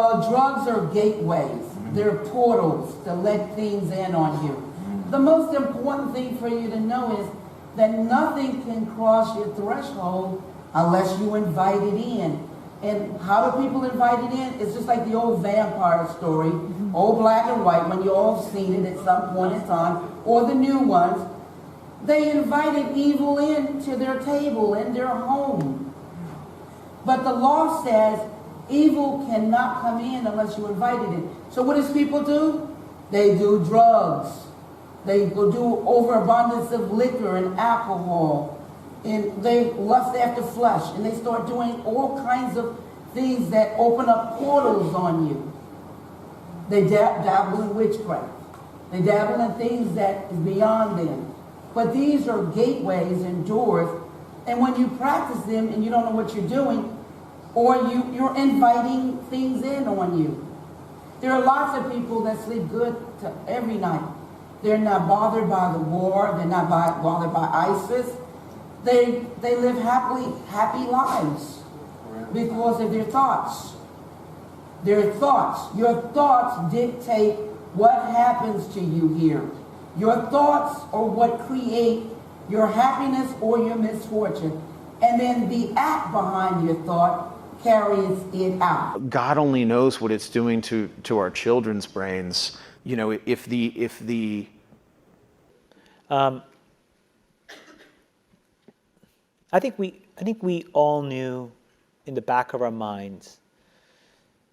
Drugs are gateways. They're portals to let things in on you. The most important thing for you to know is that nothing can cross your threshold unless you invite it in. And how do people invite it in? It's just like the old vampire story, old black and white, when you all have seen it at some point in time, or the new ones. They invited evil into their table, in their home. But the law says evil cannot come in unless you invite it in. So what does people do? They do drugs. They go do overabundance of liquor and alcohol. And they lust after flesh. And they start doing all kinds of things that open up portals on you. They dabble in witchcraft. They dabble in things that is beyond them. But these are gateways and doors. And when you practice them and you don't know what you're doing, or you're inviting things in on you. There are lots of people that sleep good every night. They're not bothered by the war. They're not bothered by ISIS. They live happy lives because of their thoughts. Their thoughts. Your thoughts dictate what happens to you here. Your thoughts are what create your happiness or your misfortune. And then the act behind your thought carries it out. God only knows what it's doing to our children's brains. You know, I think we all knew in the back of our minds,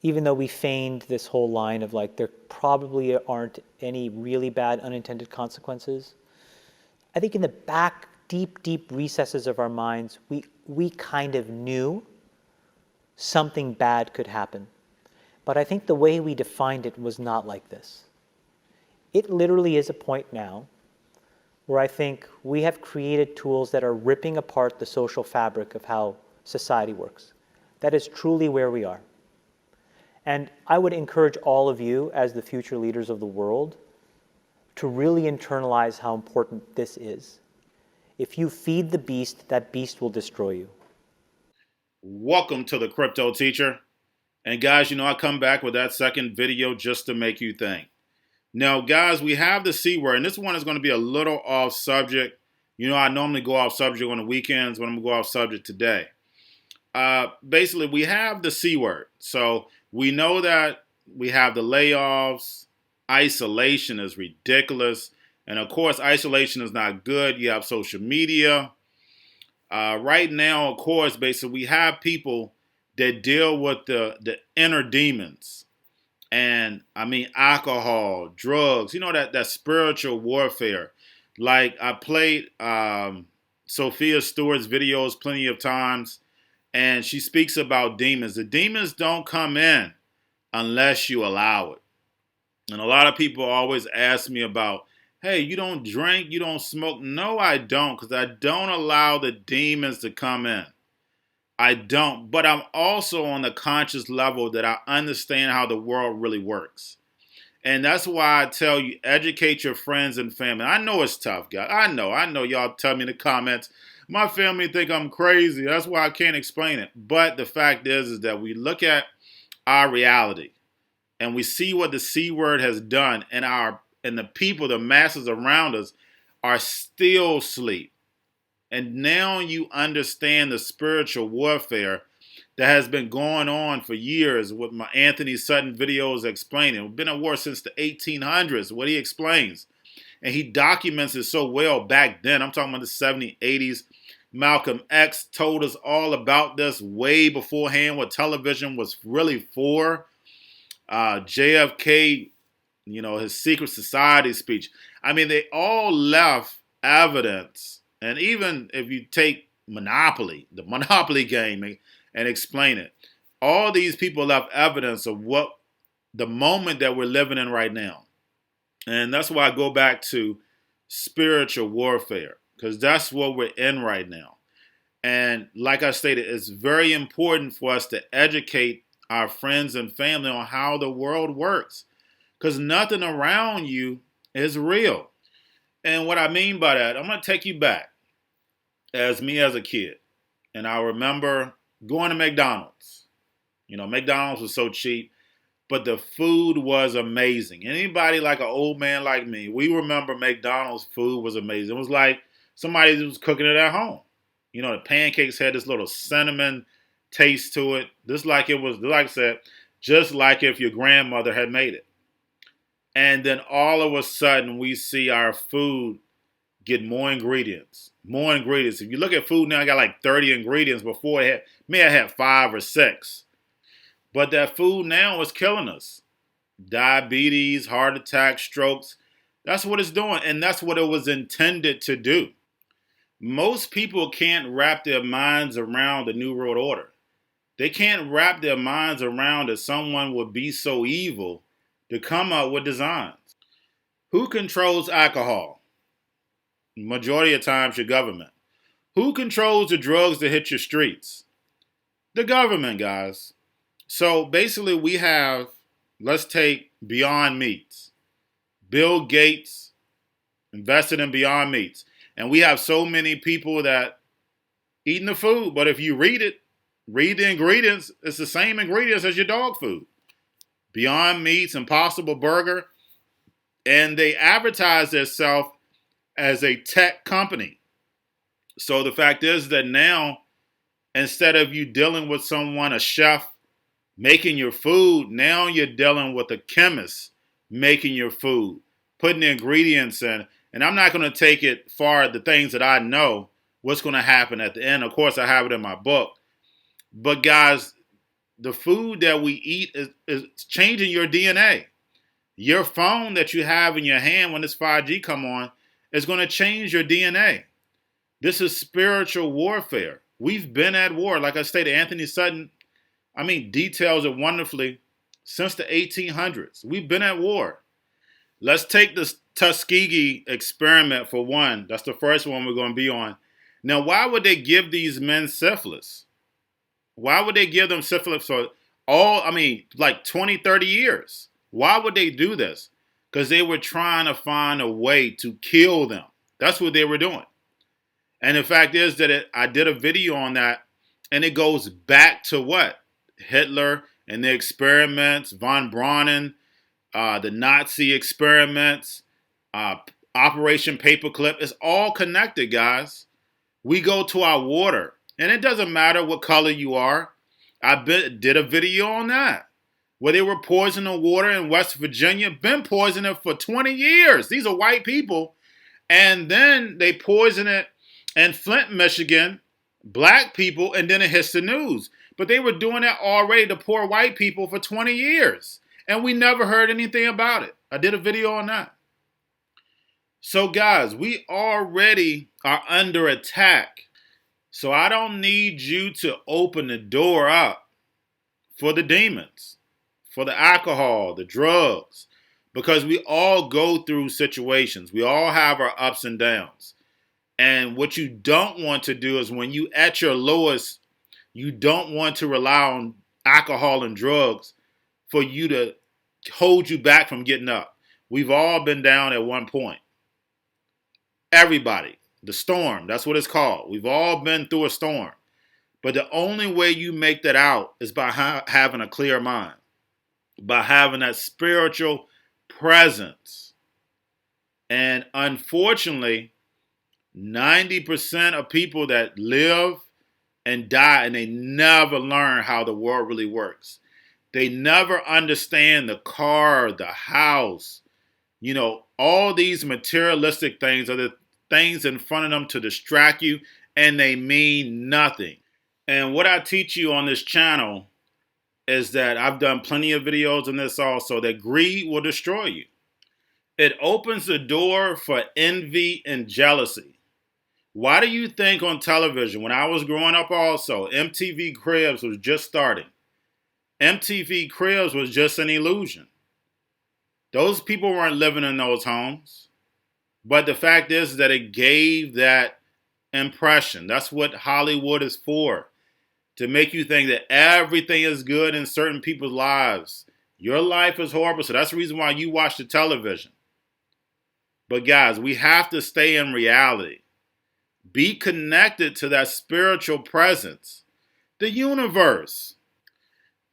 even though we feigned this whole line of like there probably aren't any really bad unintended consequences. I think in the back, deep recesses of our minds, we kind of knew something bad could happen. But I think the way we defined it was not like this. It literally is a point now where I think we have created tools that are ripping apart the social fabric of how society works. That is truly where we are. And I would encourage all of you, as the future leaders of the world, to really internalize how important this is. If you feed the beast, that beast will destroy you. Welcome to the Crypto Teacher. And guys, I come back with that second video just to make you think. Now, guys, we have the C word, and this one is going to be a little off subject. I normally go off subject on the weekends, but I'm going to go off subject today. Basically, we have the C word. So we know that we have the layoffs. Isolation is ridiculous. And of course, isolation is not good. You have social media. Right now, of course, basically, we have people that deal with the inner demons. And I mean, alcohol, drugs, that spiritual warfare. Like I played Sophia Stewart's videos plenty of times, and she speaks about demons. The demons don't come in unless you allow it. And a lot of people always ask me about, hey, you don't drink, you don't smoke. No, I don't, because I don't allow the demons to come in. I don't, but I'm also on the conscious level that I understand how the world really works. And that's why I tell you, educate your friends and family. I know it's tough, guys. I know y'all tell me in the comments, my family think I'm crazy. That's why I can't explain it. But the fact is that we look at our reality and we see what the C word has done, and the people, the masses around us are still asleep. And now you understand the spiritual warfare that has been going on for years, with my Anthony Sutton videos explaining. It's been a war since the 1800s, what he explains. And he documents it so well back then. I'm talking about the 70s, 80s. Malcolm X told us all about this way beforehand, what television was really for. JFK, his secret society speech. I mean, they all left evidence. And even if you take Monopoly, the Monopoly game, and explain it, all these people left evidence of what the moment that we're living in right now. And that's why I go back to spiritual warfare, because that's what we're in right now. And like I stated, it's very important for us to educate our friends and family on how the world works, because nothing around you is real. And what I mean by that, I'm going to take you back as me as a kid. And I remember going to McDonald's. McDonald's was so cheap. but the food was amazing. Anybody like an old man like me, we remember McDonald's food was amazing. It was like somebody was cooking it at home. You know, the pancakes had this little cinnamon taste to it. Just like it was, like I said, just like if your grandmother had made it. And then all of a sudden, we see our food get more ingredients. More ingredients. If you look at food now, I got like 30 ingredients. Before it may have had 5 or 6. But that food now is killing us. Diabetes, heart attack, strokes. That's what it's doing. And that's what it was intended to do. Most people can't wrap their minds around the New World Order. They can't wrap their minds around that someone would be so evil to come up with designs. Who controls alcohol? Majority of times, your government. Who controls the drugs that hit your streets? The government, guys. So basically we have, let's take Beyond Meats. Bill Gates invested in Beyond Meats. And we have so many people that eating the food, but if you read the ingredients, it's the same ingredients as your dog food. Beyond Meats, Impossible Burger, and they advertise themselves as a tech company. So the fact is that now, instead of you dealing with someone, a chef, making your food, now you're dealing with a chemist making your food, putting the ingredients in. And I'm not going to take it far, the things that I know, what's going to happen at the end. Of course, I have it in my book. But guys, the food that we eat is changing your DNA. Your phone that you have in your hand when this 5G come on is going to change your DNA. This is spiritual warfare. We've been at war. Like I stated, Anthony Sutton, details it wonderfully since the 1800s. We've been at war. Let's take this Tuskegee experiment for one. That's the first one we're going to be on. Now, why would they give these men syphilis? Why would they give them syphilis for like 20, 30 years? Why would they do this? Because they were trying to find a way to kill them. That's what they were doing. And the fact is that I did a video on that, and it goes back to what? Hitler and the experiments, von Braun, the Nazi experiments, Operation Paperclip. It's all connected, guys. We go to our water, and it doesn't matter what color you are. I did a video on that, where they were poisoning water in West Virginia, been poisoning it for 20 years. These are white people. And then they poison it in Flint, Michigan, black people, and then it hits the news. But they were doing that already to poor white people for 20 years. And we never heard anything about it. I did a video on that. So guys, we already are under attack. So I don't need you to open the door up for the demons, for the alcohol, the drugs, because we all go through situations. We all have our ups and downs. And what you don't want to do is when you at your lowest, you don't want to rely on alcohol and drugs for you to hold you back from getting up. We've all been down at one point. Everybody. The storm, that's what it's called. We've all been through a storm. But the only way you make that out is by having a clear mind, by having that spiritual presence. And unfortunately, 90% of people that live and die, and they never learn how the world really works. They never understand the car, the house, all these materialistic things are the things in front of them to distract you, and they mean nothing. And what I teach you on this channel is that I've done plenty of videos on this also, that greed will destroy you. It opens the door for envy and jealousy. Why do you think on television, when I was growing up also, MTV Cribs was just starting. MTV Cribs was just an illusion. Those people weren't living in those homes. But the fact is that it gave that impression. That's what Hollywood is for. To make you think that everything is good in certain people's lives. Your life is horrible. So that's the reason why you watch the television. But guys, we have to stay in reality. Be connected to that spiritual presence. The universe.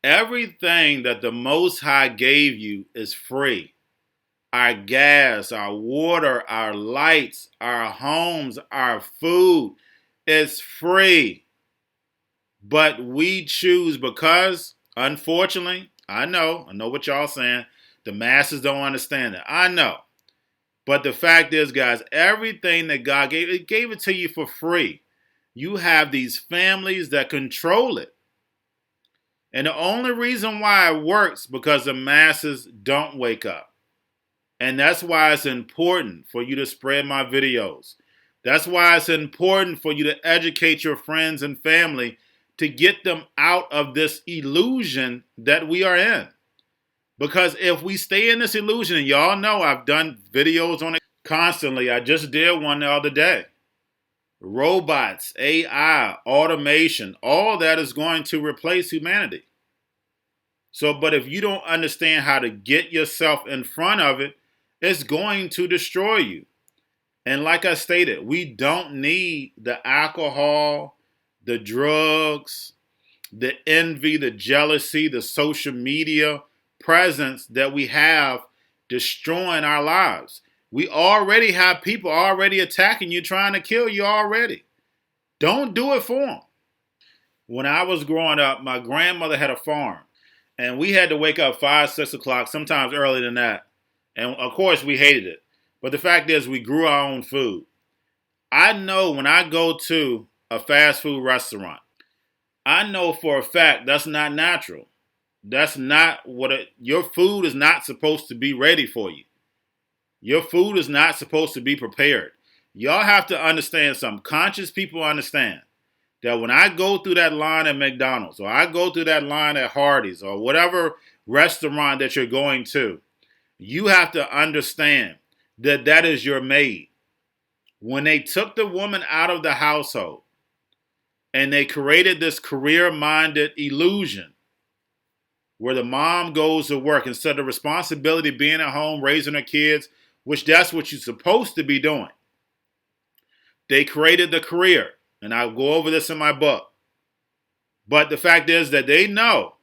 Everything that the Most High gave you is free. Our gas, our water, our lights, our homes, our food is free. But we choose because, unfortunately, I know what y'all saying. The masses don't understand it. I know. But the fact is, guys, everything that God gave, it gave it to you for free. You have these families that control it. And the only reason why it works because the masses don't wake up. And that's why it's important for you to spread my videos. That's why it's important for you to educate your friends and family to get them out of this illusion that we are in. Because if we stay in this illusion, and y'all know I've done videos on it constantly. I just did one the other day. Robots, AI, automation, all that is going to replace humanity. So, but if you don't understand how to get yourself in front of it, it's going to destroy you. And like I stated, we don't need the alcohol, the drugs, the envy, the jealousy, the social media presence that we have destroying our lives. We already have people already attacking you, trying to kill you already. Don't do it for them. When I was growing up, my grandmother had a farm. And we had to wake up 5, 6 o'clock, sometimes earlier than that. And of course, we hated it. But the fact is, we grew our own food. I know when I go to a fast food restaurant, I know for a fact that's not natural. That's not your food is not supposed to be ready for you. Your food is not supposed to be prepared. Y'all have to understand something. Conscious people understand that when I go through that line at McDonald's or I go through that line at Hardee's or whatever restaurant that you're going to, you have to understand that that is your maid. When they took the woman out of the household and they created this career-minded illusion where the mom goes to work instead of responsibility being at home, raising her kids, which that's what you're supposed to be doing. They created the career, and I'll go over this in my book. But the fact is that they know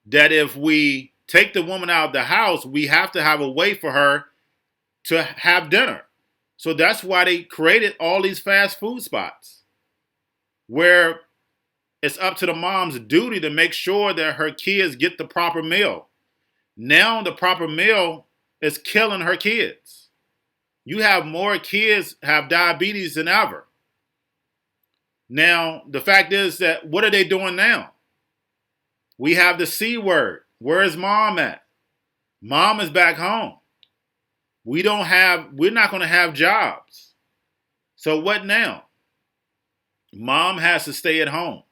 that if we take the woman out of the house, we have to have a way for her to have dinner. So that's why they created all these fast food spots where it's up to the mom's duty to make sure that her kids get the proper meal. Now the proper meal is killing her kids. You have more kids have diabetes than ever. Now, the fact is that what are they doing now? We have the C word. Where is mom at? Mom is back home. We're not going to have jobs. So what now? Mom has to stay at home.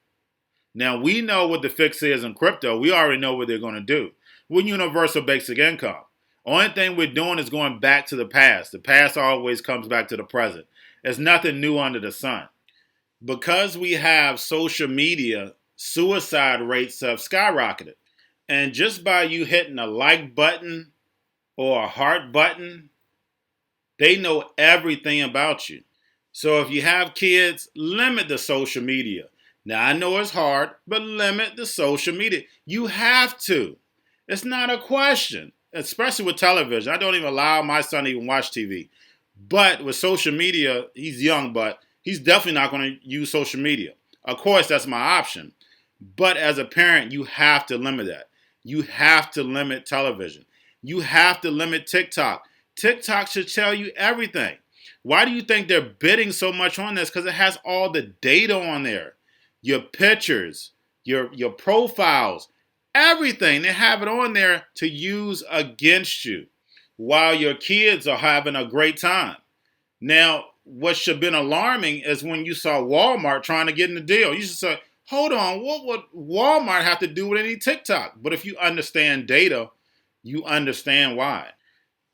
Now, we know what the fix is in crypto. We already know what they're going to do. With universal basic income. Only thing we're doing is going back to the past. The past always comes back to the present. There's nothing new under the sun. Because we have social media, suicide rates have skyrocketed. And just by you hitting a like button or a heart button, they know everything about you. So if you have kids, limit the social media. Now, I know it's hard, but limit the social media. You have to. It's not a question, especially with television. I don't even allow my son to even watch TV. But with social media, he's young, but he's definitely not going to use social media. Of course, that's my option. But as a parent, you have to limit that. You have to limit television. You have to limit TikTok. TikTok should tell you everything. Why do you think they're bidding so much on this? Because it has all the data on there. Your pictures, your profiles, everything. They have it on there to use against you while your kids are having a great time. Now, what should have been alarming is when you saw Walmart trying to get in the deal. You should say, hold on, what would Walmart have to do with any TikTok? But if you understand data, you understand why.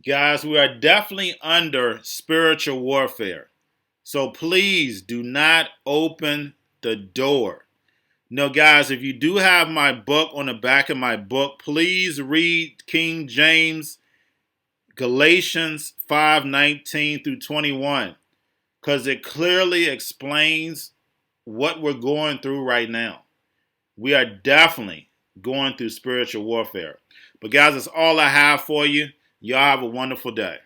Guys, we are definitely under spiritual warfare. So please do not open the door. Now, guys, if you do have my book on the back of my book, please read King James, Galatians 5:19 through 21, because it clearly explains what we're going through right now. We are definitely going through spiritual warfare. But guys, that's all I have for you. Y'all have a wonderful day.